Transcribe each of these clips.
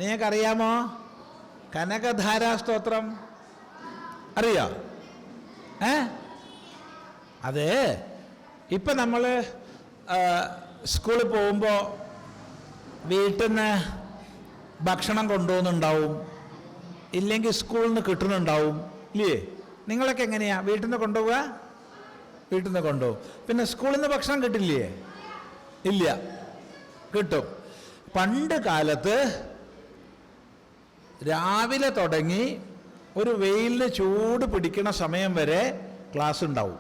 നിങ്ങൾക്കറിയാമോ കനകധാരാ സ്തോത്രം? അറിയോ? അത് ഇപ്പം നമ്മൾ സ്കൂളിൽ പോകുമ്പോൾ വീട്ടിൽ നിന്ന് ഭക്ഷണം കൊണ്ടുപോകുന്നുണ്ടാവും, ഇല്ലെങ്കിൽ സ്കൂളിൽ നിന്ന് കിട്ടുന്നുണ്ടാവും, ഇല്ലേ? നിങ്ങളൊക്കെ എങ്ങനെയാണ് വീട്ടിൽ നിന്ന് കൊണ്ടുപോവുക? വീട്ടിൽ നിന്ന് കൊണ്ടുപോകും. പിന്നെ സ്കൂളിൽ നിന്ന് ഭക്ഷണം കിട്ടില്ലേ? ഇല്ല, കിട്ടും. പണ്ട് കാലത്ത് രാവിലെ തുടങ്ങി ഒരു വെയിലിന് ചൂട് പിടിക്കുന്ന സമയം വരെ ക്ലാസ് ഉണ്ടാവും.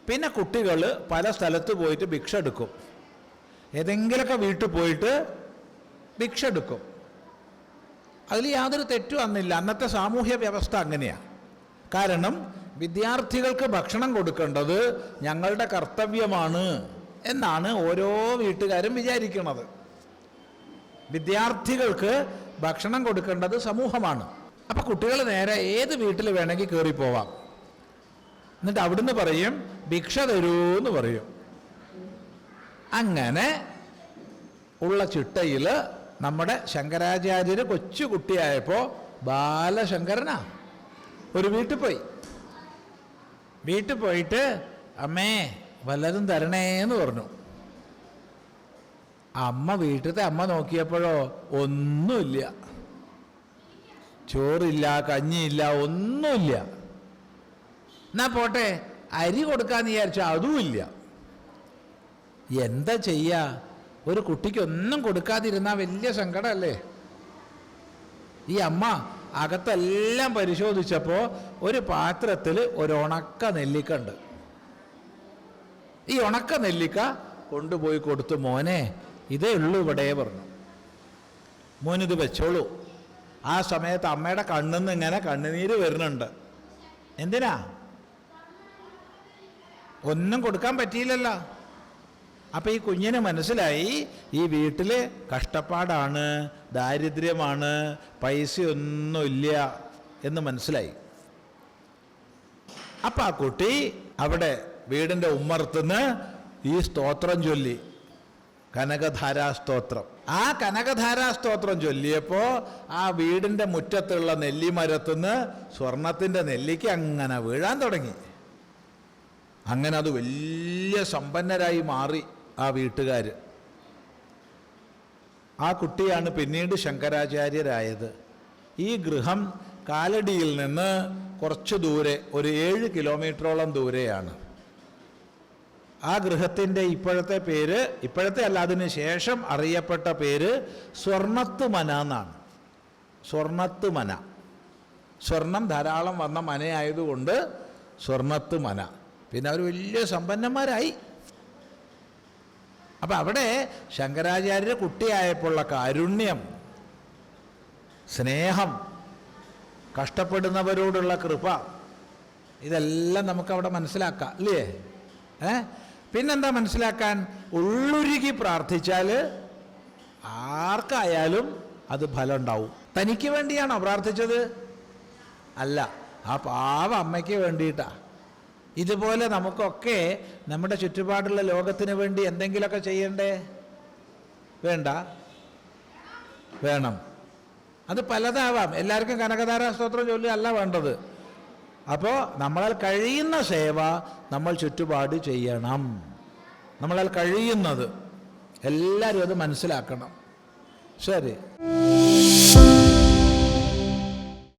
പിന്നെ കുട്ടികൾ പല സ്ഥലത്ത് പോയിട്ട് ഭിക്ഷ എടുക്കും. ഏതെങ്കിലുമൊക്കെ വീട്ടിൽ പോയിട്ട് ഭിക്ഷ എടുക്കും. അതിൽ യാതൊരു തെറ്റും അന്നില്ല. അന്നത്തെ സാമൂഹ്യ വ്യവസ്ഥ അങ്ങനെയാണ്. കാരണം വിദ്യാർത്ഥികൾക്ക് ഭക്ഷണം കൊടുക്കേണ്ടത് ഞങ്ങളുടെ കർത്തവ്യമാണ് എന്നാണ് ഓരോ വീട്ടുകാരും വിചാരിക്കുന്നത്. വിദ്യാർത്ഥികൾക്ക് ഭക്ഷണം കൊടുക്കേണ്ടത് സമൂഹമാണ്. അപ്പം കുട്ടികൾ നേരെ ഏത് വീട്ടിൽ വേണമെങ്കിൽ കയറിപ്പോവാം. എന്നിട്ട് അവിടുന്ന് പറയും ഭിക്ഷ തരൂ എന്ന് പറയും. അങ്ങനെ ഉള്ള ചിട്ടയിൽ നമ്മുടെ ശങ്കരാചാര്യർ കൊച്ചു കുട്ടിയായപ്പോൾ ബാലശങ്കരനാ ഒരു വീട്ടിൽ പോയി. വീട്ടിൽ പോയിട്ട് അമ്മേ വല്ലതും തരണേന്ന് പറഞ്ഞു. വീട്ടിലത്തെ അമ്മ നോക്കിയപ്പോഴോ ഒന്നുമില്ല. ചോറില്ല, കഞ്ഞിയില്ല, ഒന്നുമില്ല. എന്നാ പോട്ടെ അരി കൊടുക്കാന്ന് വിചാരിച്ചാൽ അതുമില്ല. എന്താ ചെയ്യാ? ഒരു കുട്ടിക്ക് ഒന്നും കൊടുക്കാതിരുന്നാൽ വലിയ സങ്കടമല്ലേ? ഈ അമ്മ അകത്തെല്ലാം പരിശോധിച്ചപ്പോൾ ഒരു പാത്രത്തിൽ ഒരു ഉണക്ക നെല്ലിക്ക ഉണ്ട്. ഈ ഉണക്ക നെല്ലിക്ക കൊണ്ടുപോയി കൊടുത്തു. മോനെ ഇതേ ഉള്ളൂ ഇവിടെ പറഞ്ഞു. മോനിത് വെച്ചോളൂ. ആ സമയത്ത് അമ്മയുടെ കണ്ണിന്ന് ഇങ്ങനെ കണ്ണുനീര് വരുന്നുണ്ട്. എന്തിനാ? ഒന്നും കൊടുക്കാൻ പറ്റിയില്ലല്ലോ. അപ്പം ഈ കുഞ്ഞിന് മനസ്സിലായി ഈ വീട്ടിൽ കഷ്ടപ്പാടാണ്, ദാരിദ്ര്യമാണ്, പൈസയൊന്നുമില്ല എന്ന് മനസ്സിലായി. അപ്പം ആ കുട്ടി അവിടെ വീടിൻ്റെ ഉമ്മറത്തുനിന്ന് ഈ സ്തോത്രം ചൊല്ലി, കനകധാരാ സ്തോത്രം. ആ കനകധാരാ സ്തോത്രം ചൊല്ലിയപ്പോൾ ആ വീടിൻ്റെ മുറ്റത്തുള്ള നെല്ലിമരത്തുനിന്ന് സ്വർണത്തിൻ്റെ നെല്ലിക്ക് അങ്ങനെ വീഴാൻ തുടങ്ങി. അങ്ങനെ അത് വലിയ സമ്പന്നരായി മാറി ആ വീട്ടുകാർ. ആ കുട്ടിയാണ് പിന്നീട് ശങ്കരാചാര്യരായത്. ഈ ഗൃഹം കാലടിയിൽ നിന്ന് കുറച്ച് ദൂരെ, ഒരു 7 കിലോമീറ്ററോളം ദൂരെയാണ്. ആ ഗൃഹത്തിൻ്റെ ഇപ്പോഴത്തെ പേര്, ഇപ്പോഴത്തെ അല്ല അതിന് ശേഷം അറിയപ്പെട്ട പേര് സ്വർണത്ത് മന എന്നാണ്. സ്വർണത്ത് മന, സ്വർണം ധാരാളം വന്ന മനയായതുകൊണ്ട് സ്വർണത്ത് മന. പിന്നെ അവർ വലിയ സമ്പന്നന്മാരായി. അപ്പം അവിടെ ശങ്കരാചാര്യ കുട്ടിയായപ്പോഴുള്ള കാരുണ്യം, സ്നേഹം, കഷ്ടപ്പെടുന്നവരോടുള്ള കൃപ, ഇതെല്ലാം നമുക്കവിടെ മനസ്സിലാക്കാം, അല്ലേ? പിന്നെന്താ മനസ്സിലാക്കാൻ? ഉള്ളുരുകി പ്രാർത്ഥിച്ചാൽ ആർക്കായാലും അത് ഫലം ഉണ്ടാവും. തനിക്ക് വേണ്ടിയാണോ പ്രാർത്ഥിച്ചത്? അല്ല, ആ പാവ അമ്മയ്ക്ക് വേണ്ടിയിട്ടാ. ഇതുപോലെ നമുക്കൊക്കെ നമ്മുടെ ചുറ്റുപാടുള്ള ലോകത്തിന് വേണ്ടി എന്തെങ്കിലുമൊക്കെ ചെയ്യണ്ടേ? വേണ്ട? വേണം. അത് പലതാവാം. എല്ലാവർക്കും കനകധാരാ സ്തോത്രം ചൊല്ലി അല്ല വേണ്ടത്. അപ്പോൾ നമ്മളാൽ കഴിയുന്ന സേവ നമ്മൾ ചുറ്റുപാട് ചെയ്യണം. നമ്മളാൽ കഴിയുന്നത് എല്ലാവരും അത് മനസ്സിലാക്കണം. ശരി.